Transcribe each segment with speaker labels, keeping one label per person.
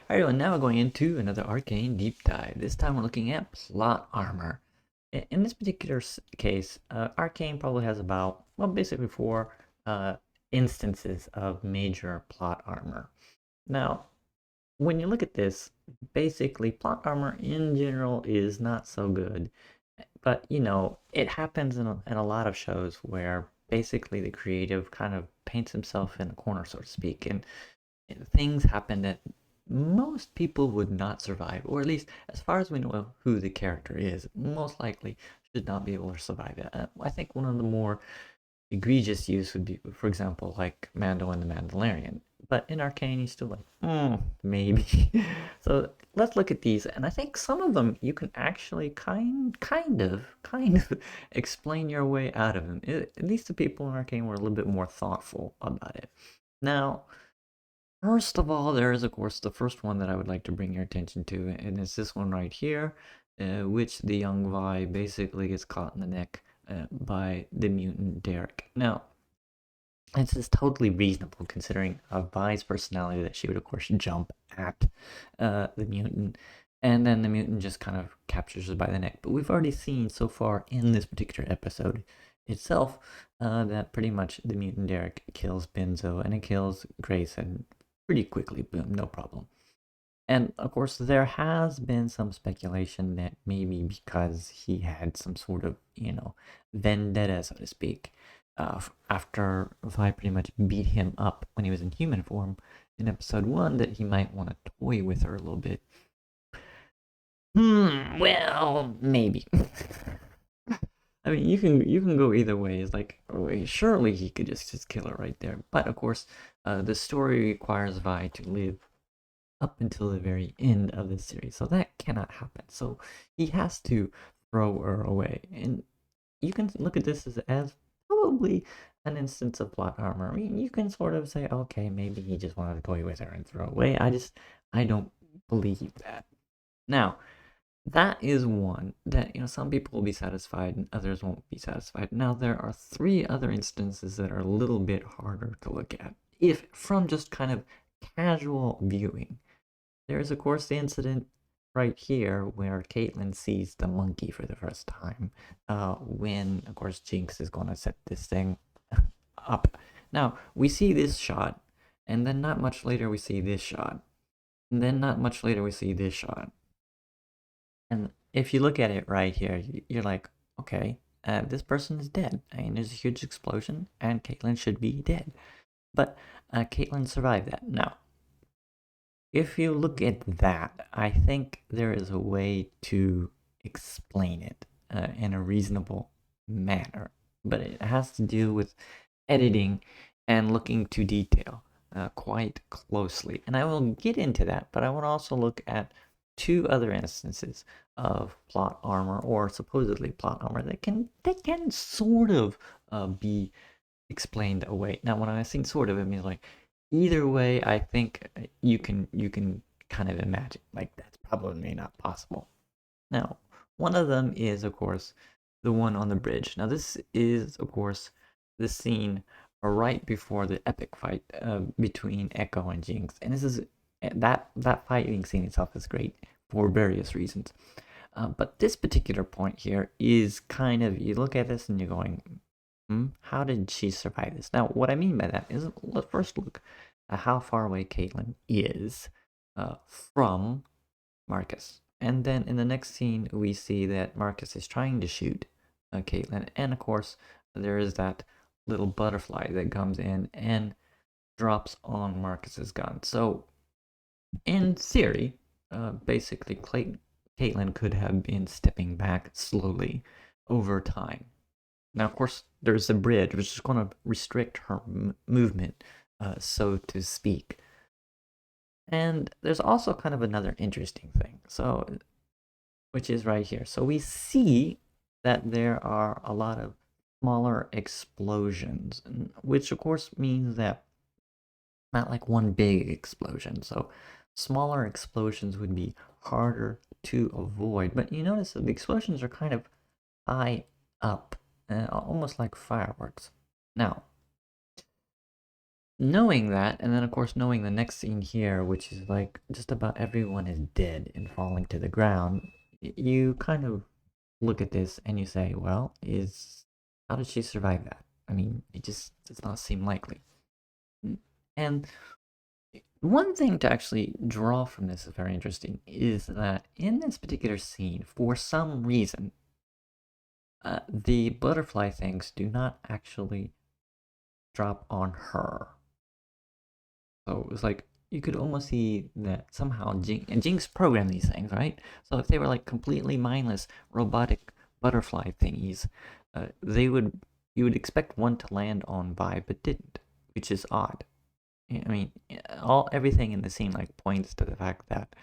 Speaker 1: Alright, and now we're going into another Arcane deep dive. This time we're looking at plot armor. In this particular case, Arcane probably has about, well, basically four instances of major plot armor. Now, when you look at this, basically plot armor in general is not so good. But, it happens in a lot of shows where basically the creative kind of paints himself in a corner, so to speak, and things happen that most people would not survive, or at least as far as we know who the character is, most likely should not be able to survive it. I think one of the more egregious use would be, for example, like Mando and the Mandalorian. But in Arcane, he's still like, maybe. So let's look at these, and I think some of them you can actually kind of explain your way out of them. At least the people in Arcane were a little bit more thoughtful about it. Now, first of all, there is, of course, the first one that I would like to bring your attention to, and it's this one right here, which the young Vi basically gets caught in the neck by the mutant Derek. Now, this is totally reasonable considering Vi's personality that she would, of course, jump at the mutant, and then the mutant just kind of captures her by the neck. But we've already seen so far in this particular episode itself that pretty much the mutant Derek kills Benzo and it kills Grayson pretty quickly. Boom, no problem. And of course, there has been some speculation that maybe because he had some sort of, vendetta, so to speak, after Vi pretty much beat him up when he was in human form in episode 1, that he might want to toy with her a little bit. Well, maybe. I mean, you can go either way. It's like, surely he could just kill her right there. But of course, the story requires Vi to live up until the very end of the series, so that cannot happen. So he has to throw her away, and you can look at this as probably an instance of plot armor. I mean, you can sort of say, okay, maybe he just wanted to toy with her and throw away. I don't believe that. Now, that is one that some people will be satisfied and others won't be satisfied. Now there are three other instances that are a little bit harder to look at, if from just kind of casual viewing. There is, of course, the incident right here where Caitlyn sees the monkey for the first time, when, of course, Jinx is going to set this thing up. Now, we see this shot, and then not much later we see this shot, and then not much later we see this shot. And if you look at it right here, you're like, okay, this person is dead. I mean, there's a huge explosion, and Caitlyn should be dead. But Caitlyn survived that. Now, if you look at that, I think there is a way to explain it in a reasonable manner. But it has to do with editing and looking to detail quite closely. And I will get into that, but I want to also look at two other instances of plot armor, or supposedly plot armor, that can sort of be explained away. Now, when I say sort of, it means like either way. I think you can kind of imagine like that's probably not possible. Now, one of them is, of course, the one on the bridge. Now, this is, of course, the scene right before the epic fight between Echo and Jinx, and this is that fighting scene itself is great for various reasons. But this particular point here is kind of, you look at this and you're going, how did she survive this? Now, what I mean by that is, let's first look at how far away Caitlyn is from Marcus. And then in the next scene, we see that Marcus is trying to shoot Caitlyn. And of course, there is that little butterfly that comes in and drops on Marcus's gun. So, in theory, basically, Caitlyn could have been stepping back slowly over time. Now, of course, there's a bridge, which is going to restrict her movement, so to speak. And there's also kind of another interesting thing, so, which is right here. So we see that there are a lot of smaller explosions, which of course means that not like one big explosion. So smaller explosions would be harder to avoid. But you notice that the explosions are kind of high up, almost like fireworks. Now, knowing that, and then of course knowing the next scene here, which is like just about everyone is dead and falling to the ground, you kind of look at this and you say, well, is how did she survive that? I mean, it just does not seem likely. And one thing to actually draw from this is very interesting is that in this particular scene, for some reason, the butterfly things do not actually drop on her. So it's like you could almost see that somehow Jinx programmed these things, right? So if they were like completely mindless robotic butterfly thingies, they would you would expect one to land on Vi, but didn't, which is odd. I mean, everything in the scene like points to the fact that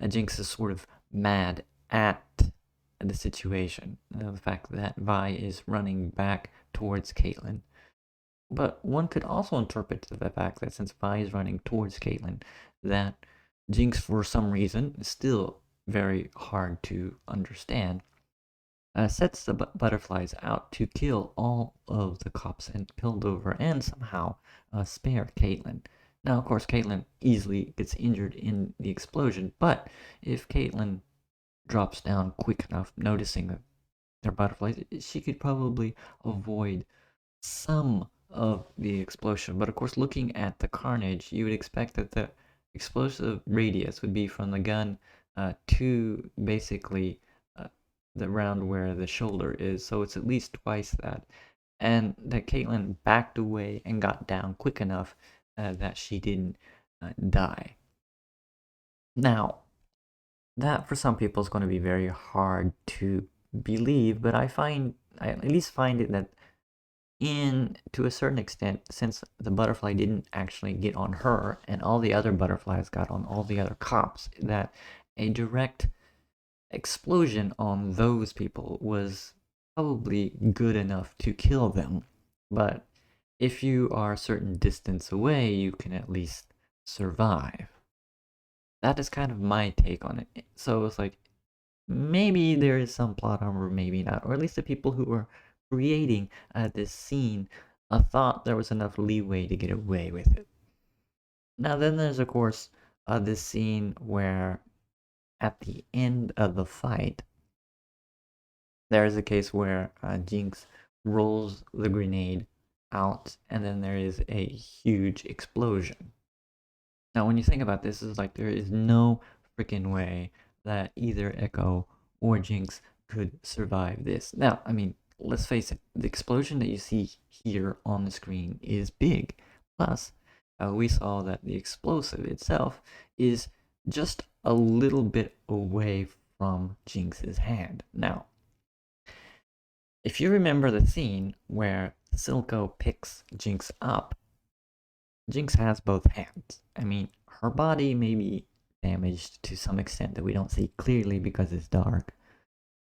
Speaker 1: Jinx is sort of mad at the situation, the fact that Vi is running back towards Caitlyn. But one could also interpret the fact that since Vi is running towards Caitlyn, that Jinx, for some reason, is still very hard to understand, sets the butterflies out to kill all of the cops and Piltover and somehow spare Caitlyn. Now, of course, Caitlyn easily gets injured in the explosion, but if Caitlyn drops down quick enough, noticing that they're butterflies, she could probably avoid some of the explosion. But of course, looking at the carnage, you would expect that the explosive radius would be from the gun to basically the round where the shoulder is. So it's at least twice that. And that Caitlyn backed away and got down quick enough that she didn't die. Now, that for some people is going to be very hard to believe, but I at least find it that to a certain extent, since the butterfly didn't actually get on her and all the other butterflies got on all the other cops, that a direct explosion on those people was probably good enough to kill them. But if you are a certain distance away, you can at least survive. That is kind of my take on it. So it's like, maybe there is some plot armor, maybe not. Or at least the people who were creating this scene thought there was enough leeway to get away with it. Now, then there's, of course, this scene where at the end of the fight, there is a case where Jinx rolls the grenade out, and then there is a huge explosion. Now, when you think about this, it's like there is no freaking way that either Echo or Jinx could survive this. Now, I mean, let's face it, the explosion that you see here on the screen is big. Plus, we saw that the explosive itself is just a little bit away from Jinx's hand. Now, if you remember the scene where Silco picks Jinx up, Jinx has both hands. I mean, her body may be damaged to some extent that we don't see clearly because it's dark.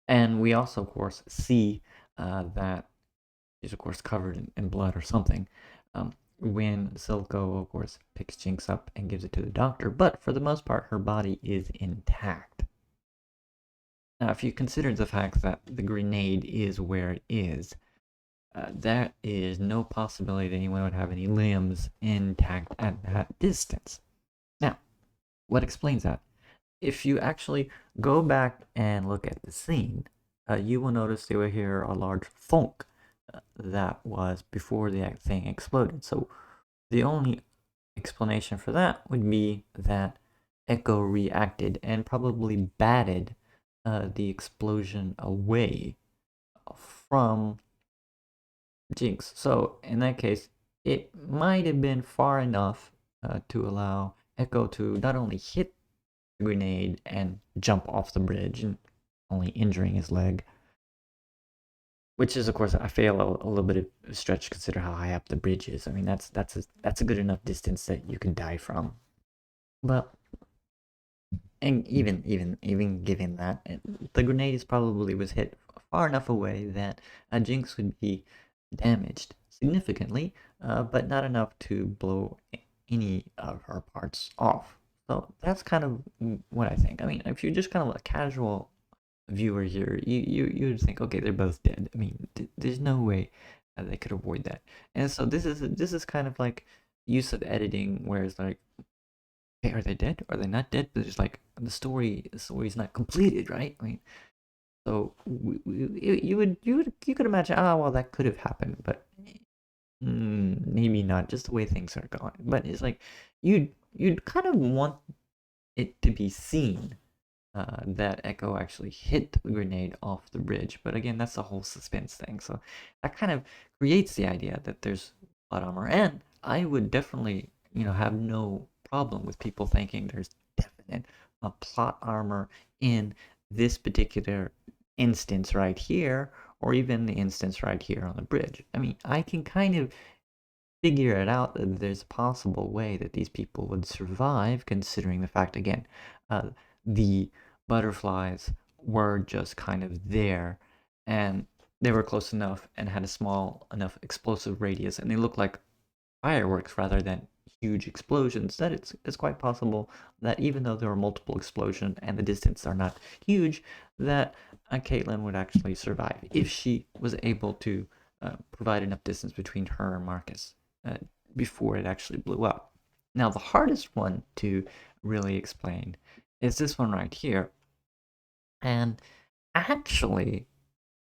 Speaker 1: And we also, of course, see that she's, of course, covered in blood or something when Silco, of course, picks Jinx up and gives it to the doctor. But for the most part, her body is intact. Now, if you consider the fact that the grenade is where it is, there is no possibility that anyone would have any limbs intact at that distance. Now, what explains that? If you actually go back and look at the scene, you will notice you will hear a large thunk that was before the thing exploded. So the only explanation for that would be that Echo reacted and probably batted the explosion away from Jinx. So in that case, it might have been far enough to allow Echo to not only hit the grenade and jump off the bridge, and only injuring his leg, which is of course I feel a little bit of a stretch. Consider how high up the bridge is. I mean that's a good enough distance that you can die from. But and even given that, the grenade is probably was hit far enough away that Jinx would be damaged significantly, but not enough to blow any of her parts off. So that's kind of what I think. I mean, if you're just kind of a casual viewer here, you would think, okay, they're both dead. I mean, there's no way they could avoid that. And so this is kind of like use of editing where it's like, okay, are they dead? Are they not dead? But it's like the story's not completed, right? I mean, so you could imagine, oh well, that could have happened, but maybe not. Just the way things are going. But it's like you'd kind of want it to be seen that Echo actually hit the grenade off the bridge. But again, that's the whole suspense thing. So that kind of creates the idea that there's plot armor. And I would definitely, have no problem with people thinking there's definite plot armor in this particular instance right here, or even the instance right here on the bridge. I mean, I can kind of figure it out that there's a possible way that these people would survive, considering the fact, again, the butterflies were just kind of there, and they were close enough and had a small enough explosive radius, and they look like fireworks rather than huge explosions, that it's quite possible that even though there are multiple explosions and the distance are not huge, that Caitlyn would actually survive if she was able to provide enough distance between her and Marcus uh, before it actually blew up. Now, the hardest one to really explain is this one right here. And actually,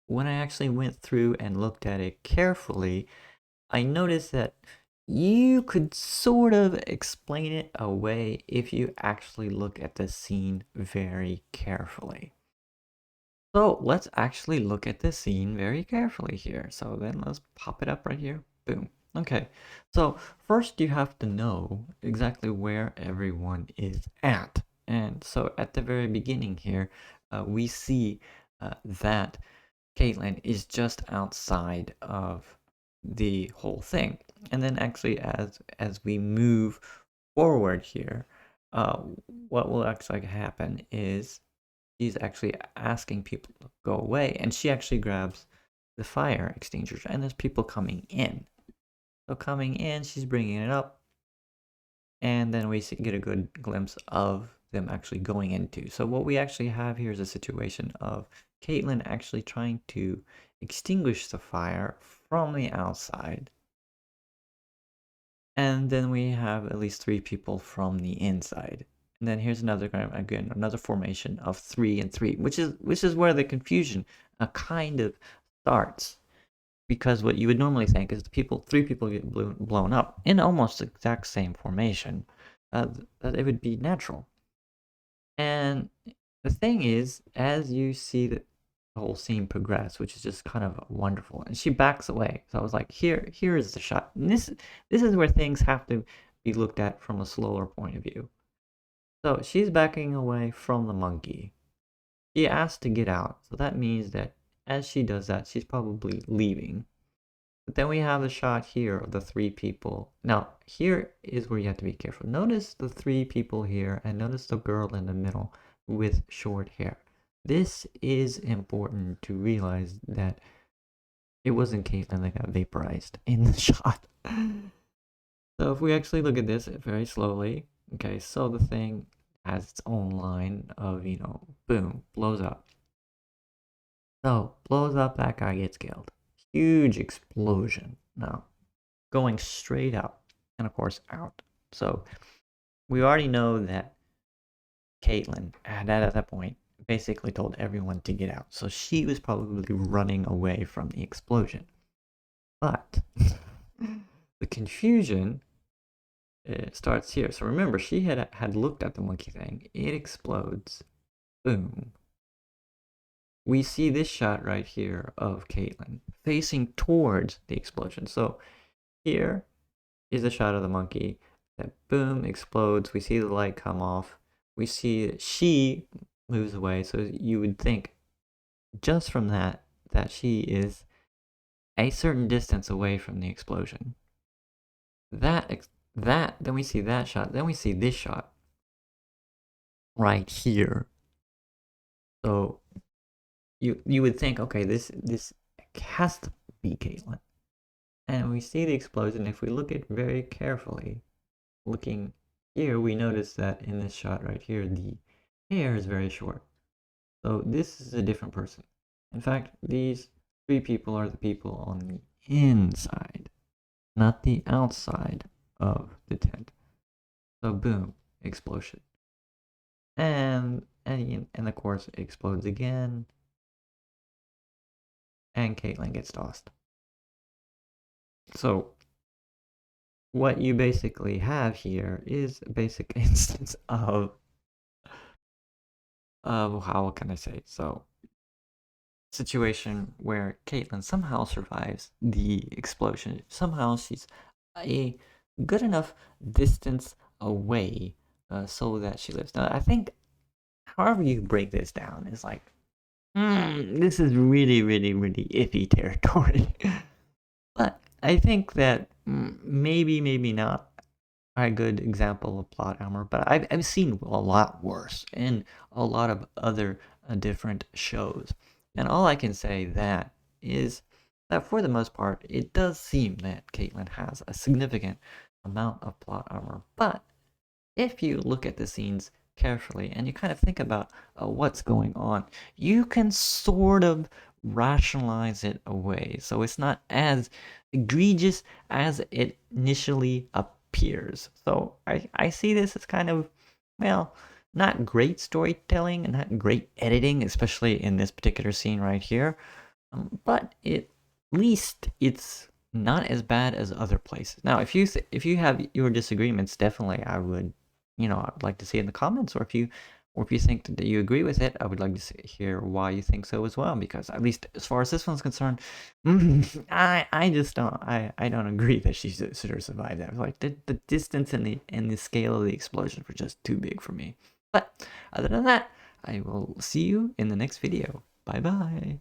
Speaker 1: when I actually went through and looked at it carefully, I noticed that you could sort of explain it away if you actually look at the scene very carefully. So let's actually look at the scene very carefully here. So then let's pop it up right here. Boom. Okay, so first you have to know exactly where everyone is at. And so at the very beginning here, we see that Caitlyn is just outside of the whole thing. And then actually as we move forward here, what will actually happen is she's actually asking people to go away, and she actually grabs the fire extinguisher, and there's people coming in. So coming in, she's bringing it up, and then we get a good glimpse of them actually going into. So what we actually have here is a situation of Caitlyn actually trying to extinguish the fire from the outside. And then we have at least 3 people from the inside. And then here's another another formation of 3 and 3, which is where the confusion kind of starts. Because what you would normally think is 3 people get blown up in almost the exact same formation, that it would be natural. And the thing is, as you see the whole scene progress, which is just kind of wonderful, and she backs away. So I was like, here is the shot. And this is where things have to be looked at from a slower point of view. So she's backing away from the monkey. She asked to get out, so that means that as she does that, she's probably leaving. But then we have the shot here of the 3 people. Now, here is where you have to be careful. Notice the 3 people here, and notice the girl in the middle with short hair. This is important to realize that it wasn't Caitlyn that got vaporized in the shot. So if we actually look at this very slowly, okay, so the thing has its own line of, boom, blows up. So, blows up, that guy gets killed. Huge explosion. Now, going straight up, and of course out. So, we already know that Caitlyn, at that point, basically told everyone to get out. So she was probably running away from the explosion. But the confusion starts here. So remember, she had looked at the monkey thing. It explodes. Boom. We see this shot right here of Caitlyn facing towards the explosion. So here is a shot of the monkey that boom explodes. We see the light come off. We see that she moves away. So you would think just from that she is a certain distance away from the explosion. Then we see that shot. Then we see this shot right here. So you would think, okay, this has to be Caitlyn. And we see the explosion. If we look at very carefully, looking here, we notice that in this shot right here, the hair is very short. So this is a different person. In fact, these 3 people are the people on the inside, not the outside of the tent. So boom, explosion. And of course it explodes again. And Caitlyn gets tossed. So what you basically have here is a basic instance of how can I say? So situation where Caitlyn somehow survives the explosion. Somehow she's a good enough distance away so that she lives. Now, I think, however you break this down, is like, this is really, really, really iffy territory. But I think that maybe not a good example of plot armor, but I've seen a lot worse in a lot of other different shows. And all I can say that is that for the most part, it does seem that Caitlyn has a significant amount of plot armor. But if you look at the scenes carefully and you kind of think about what's going on, you can sort of rationalize it away. So it's not as egregious as it initially appears. So I see this as kind of, well, not great storytelling and not great editing, especially in this particular scene right here. But at least it's not as bad as other places. Now, if you have your disagreements, definitely I would, I'd like to see it in the comments, or if you think that you agree with it, I would like to hear why you think so as well. Because at least as far as this one's concerned, I just don't agree that she should have survived that. Like the distance and the scale of the explosion were just too big for me. But other than that, I will see you in the next video. Bye bye.